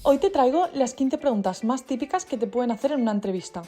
Hoy te traigo las 15 preguntas más típicas que te pueden hacer en una entrevista.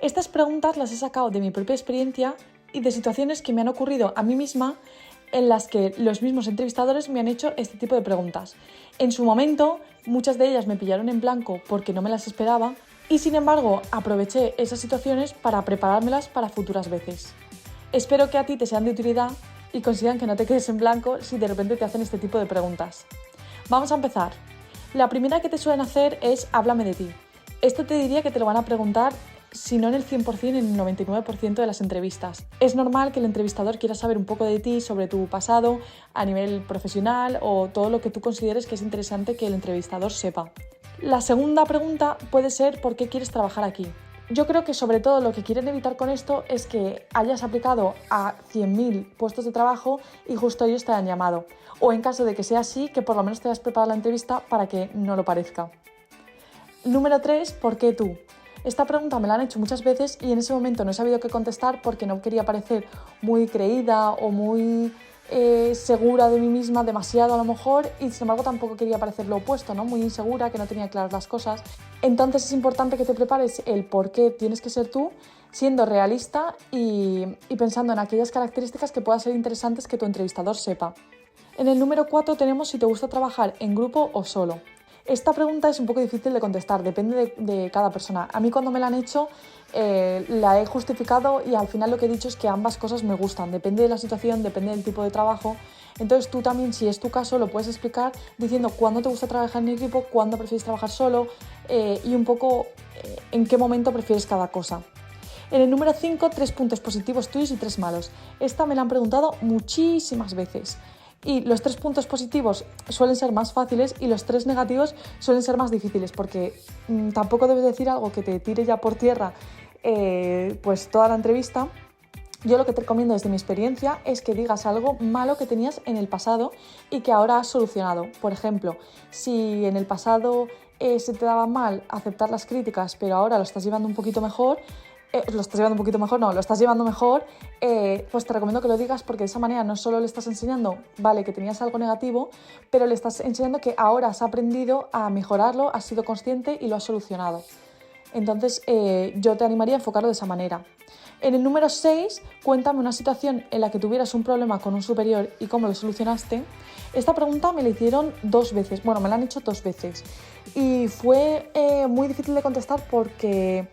Estas preguntas las he sacado de mi propia experiencia y de situaciones que me han ocurrido a mí misma en las que los mismos entrevistadores me han hecho este tipo de preguntas. En su momento, muchas de ellas me pillaron en blanco porque no me las esperaba y sin embargo aproveché esas situaciones para preparármelas para futuras veces. Espero que a ti te sean de utilidad y consigan que no te quedes en blanco si de repente te hacen este tipo de preguntas. Vamos a empezar. La primera que te suelen hacer es háblame de ti. Esto te diría que te lo van a preguntar, si no en el 100%, en el 99% de las entrevistas. Es normal que el entrevistador quiera saber un poco de ti, sobre tu pasado, a nivel profesional o todo lo que tú consideres que es interesante que el entrevistador sepa. La segunda pregunta puede ser ¿por qué quieres trabajar aquí? Yo creo que sobre todo lo que quieren evitar con esto es que hayas aplicado a 100.000 puestos de trabajo y justo ellos te hayan llamado. O en caso de que sea así, que por lo menos te hayas preparado la entrevista para que no lo parezca. Número 3, ¿por qué tú? Esta pregunta me la han hecho muchas veces y en ese momento no he sabido qué contestar porque no quería parecer muy creída o muy segura de mí misma, demasiado a lo mejor, y sin embargo tampoco quería parecer lo opuesto, ¿no? Muy insegura, que no tenía claras las cosas. Entonces es importante que te prepares el por qué tienes que ser tú, siendo realista y pensando en aquellas características que puedan ser interesantes que tu entrevistador sepa. En el número 4 tenemos si te gusta trabajar en grupo o solo. Esta pregunta es un poco difícil de contestar, depende de cada persona. A mí cuando me la han hecho la he justificado y al final lo que he dicho es que ambas cosas me gustan. Depende de la situación, depende del tipo de trabajo. Entonces tú también, si es tu caso, lo puedes explicar diciendo cuándo te gusta trabajar en equipo, cuándo prefieres trabajar solo y un poco en qué momento prefieres cada cosa. En el número 5, 3 puntos positivos tuyos y 3 malos. Esta me la han preguntado muchísimas veces. Y los 3 puntos positivos suelen ser más fáciles y los 3 negativos suelen ser más difíciles porque tampoco debes decir algo que te tire ya por tierra pues toda la entrevista. Yo lo que te recomiendo desde mi experiencia es que digas algo malo que tenías en el pasado y que ahora has solucionado. Por ejemplo, si en el pasado se te daba mal aceptar las críticas pero ahora lo estás llevando un poquito mejor, lo estás llevando mejor, pues te recomiendo que lo digas porque de esa manera no solo le estás enseñando, vale, que tenías algo negativo, pero le estás enseñando que ahora has aprendido a mejorarlo, has sido consciente y lo has solucionado. Entonces yo te animaría a enfocarlo de esa manera. En el número 6, cuéntame una situación en la que tuvieras un problema con un superior y cómo lo solucionaste. Esta pregunta me la hicieron 2 veces, bueno, me la han hecho 2 veces y fue muy difícil de contestar porque...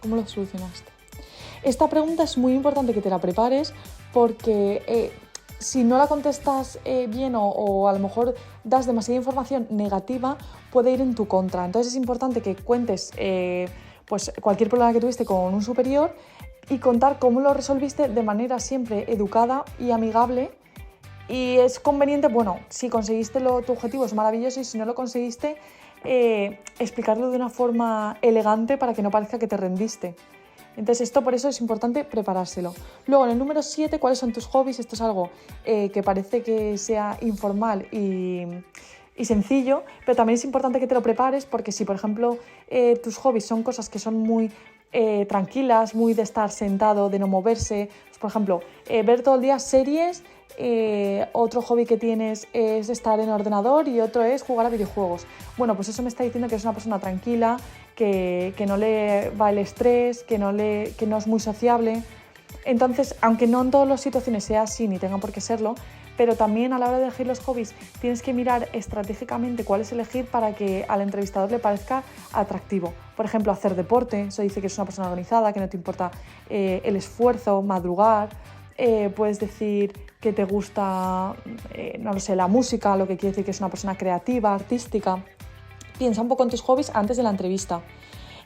¿Cómo lo solucionaste? Esta pregunta es muy importante que te la prepares porque si no la contestas bien o a lo mejor das demasiada información negativa, puede ir en tu contra. Entonces es importante que cuentes pues cualquier problema que tuviste con un superior y contar cómo lo resolviste de manera siempre educada y amigable. Y es conveniente, bueno, si conseguiste tu objetivo es maravilloso y si no lo conseguiste, explicarlo de una forma elegante para que no parezca que te rendiste. Entonces esto por eso es importante preparárselo. Luego en el número 7, ¿cuáles son tus hobbies? Esto es algo que parece que sea informal y sencillo, pero también es importante que te lo prepares porque si por ejemplo tus hobbies son cosas que son muy tranquilas, muy de estar sentado, de no moverse, pues, por ejemplo, ver todo el día series. Otro hobby que tienes es estar en ordenador y otro es jugar a videojuegos. Bueno, pues eso me está diciendo que eres una persona tranquila, que no le va el estrés, que no es muy sociable. Entonces, aunque no en todas las situaciones sea así ni tenga por qué serlo, pero también a la hora de elegir los hobbies tienes que mirar estratégicamente cuál es elegir para que al entrevistador le parezca atractivo. Por ejemplo, hacer deporte, eso dice que eres una persona organizada, que no te importa el esfuerzo, madrugar. Puedes decir que te gusta, no lo sé, la música, lo que quiere decir que es una persona creativa, artística. Piensa un poco en tus hobbies antes de la entrevista.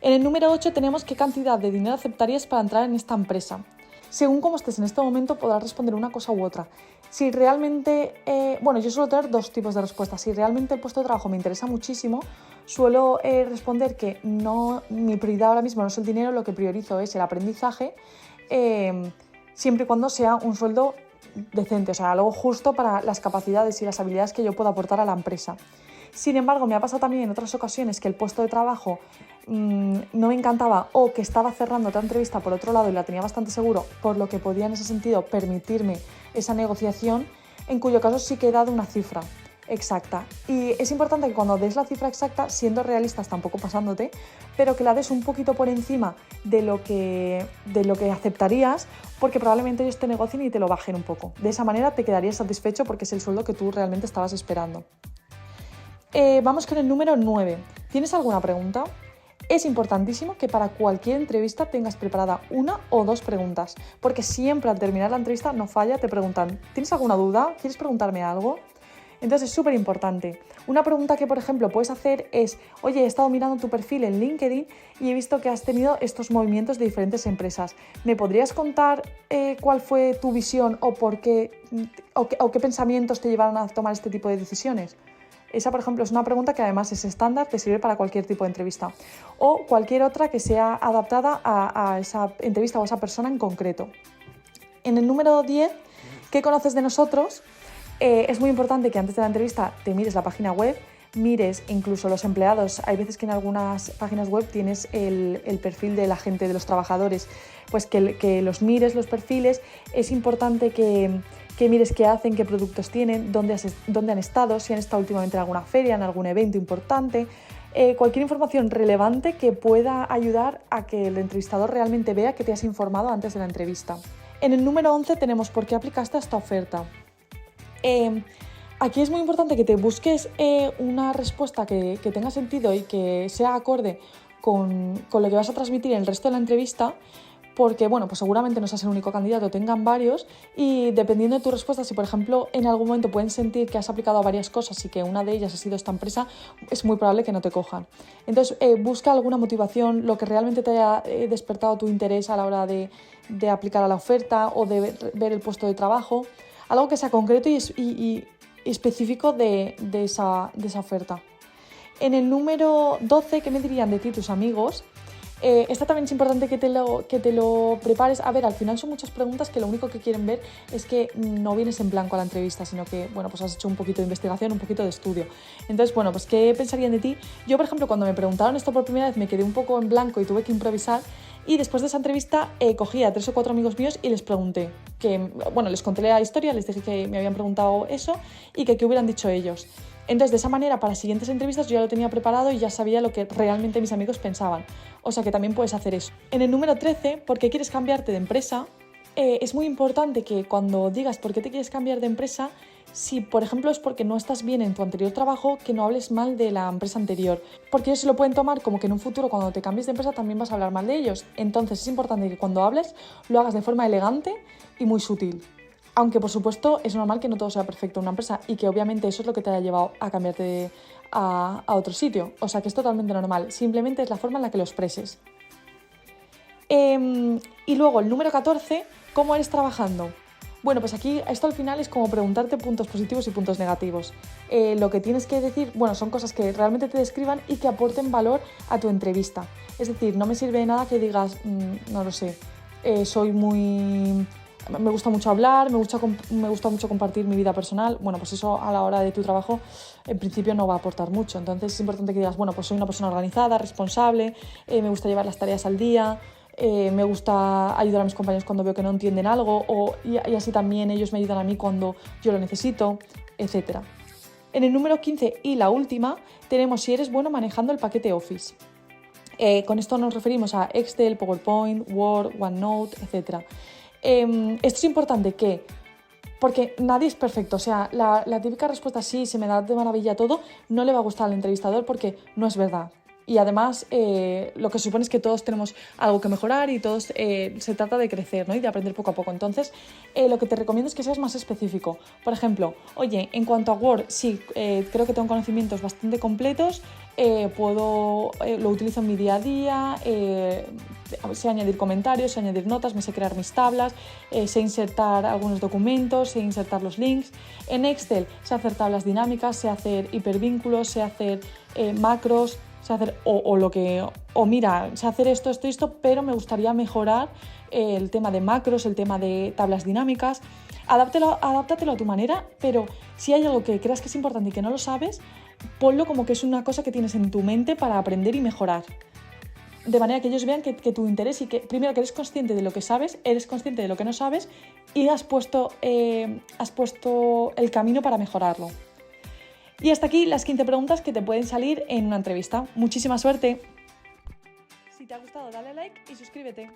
En el número 8 tenemos qué cantidad de dinero aceptarías para entrar en esta empresa. Según cómo estés en este momento podrás responder una cosa u otra. Si realmente, yo suelo tener 2 tipos de respuestas. Si realmente el puesto de trabajo me interesa muchísimo, suelo responder que no, mi prioridad ahora mismo no es el dinero, lo que priorizo es el aprendizaje, siempre y cuando sea un sueldo decente, o sea, algo justo para las capacidades y las habilidades que yo puedo aportar a la empresa. Sin embargo, me ha pasado también en otras ocasiones que el puesto de trabajo no me encantaba o que estaba cerrando otra entrevista por otro lado y la tenía bastante seguro, por lo que podía en ese sentido permitirme esa negociación, en cuyo caso sí que he dado una cifra. exacta. Y es importante que cuando des la cifra exacta, siendo realistas, tampoco pasándote, pero que la des un poquito por encima de lo que aceptarías, porque probablemente ellos te negocien y te lo bajen un poco. De esa manera te quedarías satisfecho porque es el sueldo que tú realmente estabas esperando. Vamos con el número 9. ¿Tienes alguna pregunta? Es importantísimo que para cualquier entrevista tengas preparada una o dos preguntas, porque siempre al terminar la entrevista no falla, te preguntan, ¿tienes alguna duda? ¿Quieres preguntarme algo? Entonces es súper importante. Una pregunta que, por ejemplo, puedes hacer es, oye, he estado mirando tu perfil en LinkedIn y he visto que has tenido estos movimientos de diferentes empresas. ¿Me podrías contar cuál fue tu visión o por qué, o qué pensamientos te llevaron a tomar este tipo de decisiones? Esa, por ejemplo, es una pregunta que además es estándar, te sirve para cualquier tipo de entrevista. O cualquier otra que sea adaptada a esa entrevista o a esa persona en concreto. En el número 10, ¿qué conoces de nosotros? Es muy importante que antes de la entrevista te mires la página web, mires incluso los empleados. Hay veces que en algunas páginas web tienes el perfil de la gente, de los trabajadores. Pues que los mires, los perfiles. Es importante que mires qué hacen, qué productos tienen, dónde han estado, si han estado últimamente en alguna feria, en algún evento importante. Cualquier información relevante que pueda ayudar a que el entrevistador realmente vea que te has informado antes de la entrevista. En el número 11 tenemos por qué aplicaste a esta oferta. Aquí es muy importante que te busques una respuesta que tenga sentido y que sea acorde con lo que vas a transmitir en el resto de la entrevista, porque bueno, pues seguramente no seas el único candidato, tengan varios, y dependiendo de tu respuesta, si por ejemplo en algún momento pueden sentir que has aplicado a varias cosas y que una de ellas ha sido esta empresa, es muy probable que no te cojan. Entonces busca alguna motivación, lo que realmente te haya despertado tu interés a la hora de aplicar a la oferta o de ver el puesto de trabajo, algo que sea concreto y específico de esa oferta. En el número 12, ¿qué me dirían de ti tus amigos? Esta también es importante que te lo prepares. A ver, al final son muchas preguntas que lo único que quieren ver es que no vienes en blanco a la entrevista, sino que, bueno, pues has hecho un poquito de investigación, un poquito de estudio. Entonces, bueno, pues ¿qué pensarían de ti? Yo, por ejemplo, cuando me preguntaron esto por primera vez me quedé un poco en blanco y tuve que improvisar. Y después de esa entrevista cogí a 3 o 4 amigos míos y les pregunté, les conté la historia, les dije que me habían preguntado eso y que qué hubieran dicho ellos. Entonces, de esa manera, para siguientes entrevistas yo ya lo tenía preparado y ya sabía lo que realmente mis amigos pensaban. O sea que también puedes hacer eso. En el número 13, ¿por qué quieres cambiarte de empresa? Es muy importante que cuando digas por qué te quieres cambiar de empresa, si por ejemplo es porque no estás bien en tu anterior trabajo, que no hables mal de la empresa anterior, porque ellos se lo pueden tomar como que en un futuro cuando te cambies de empresa también vas a hablar mal de ellos. Entonces es importante que cuando hables lo hagas de forma elegante y muy sutil. Aunque por supuesto es normal que no todo sea perfecto en una empresa y que obviamente eso es lo que te haya llevado a cambiarte a otro sitio. O sea que es totalmente normal, simplemente es la forma en la que lo expreses. Y luego el número 14, ¿cómo eres trabajando? Bueno, pues aquí esto al final es como preguntarte puntos positivos y puntos negativos. Lo que tienes que decir, bueno, son cosas que realmente te describan y que aporten valor a tu entrevista. Es decir, no me sirve de nada que digas, no lo sé, me gusta mucho hablar, me gusta mucho compartir mi vida personal. Bueno, pues eso a la hora de tu trabajo en principio no va a aportar mucho. Entonces es importante que digas, bueno, pues soy una persona organizada, responsable, me gusta llevar las tareas al día, me gusta ayudar a mis compañeros cuando veo que no entienden algo y así también ellos me ayudan a mí cuando yo lo necesito, etc. En el número 15 y la última tenemos si eres bueno manejando el paquete Office. Con esto nos referimos a Excel, PowerPoint, Word, OneNote, etc. Esto es importante porque nadie es perfecto, o sea, la típica respuesta sí, se me da de maravilla todo, no le va a gustar al entrevistador porque no es verdad. Y además lo que se supone es que todos tenemos algo que mejorar y todos se trata de crecer, ¿no? Y de aprender poco a poco. Entonces lo que te recomiendo es que seas más específico. Por ejemplo, oye, en cuanto a Word, sí, creo que tengo conocimientos bastante completos, lo utilizo en mi día a día, sé añadir comentarios, sé añadir notas, me sé crear mis tablas, sé insertar algunos documentos, sé insertar los links. En Excel sé hacer tablas dinámicas, sé hacer hipervínculos, sé hacer macros, sé hacer sé hacer esto, pero me gustaría mejorar el tema de macros, el tema de tablas dinámicas. Adáptatelo a tu manera, pero si hay algo que creas que es importante y que no lo sabes, ponlo como que es una cosa que tienes en tu mente para aprender y mejorar. De manera que ellos vean que tu interés y que primero que eres consciente de lo que sabes, eres consciente de lo que no sabes y has puesto el camino para mejorarlo. Y hasta aquí las 15 preguntas que te pueden salir en una entrevista. Muchísima suerte. Si te ha gustado, dale like y suscríbete.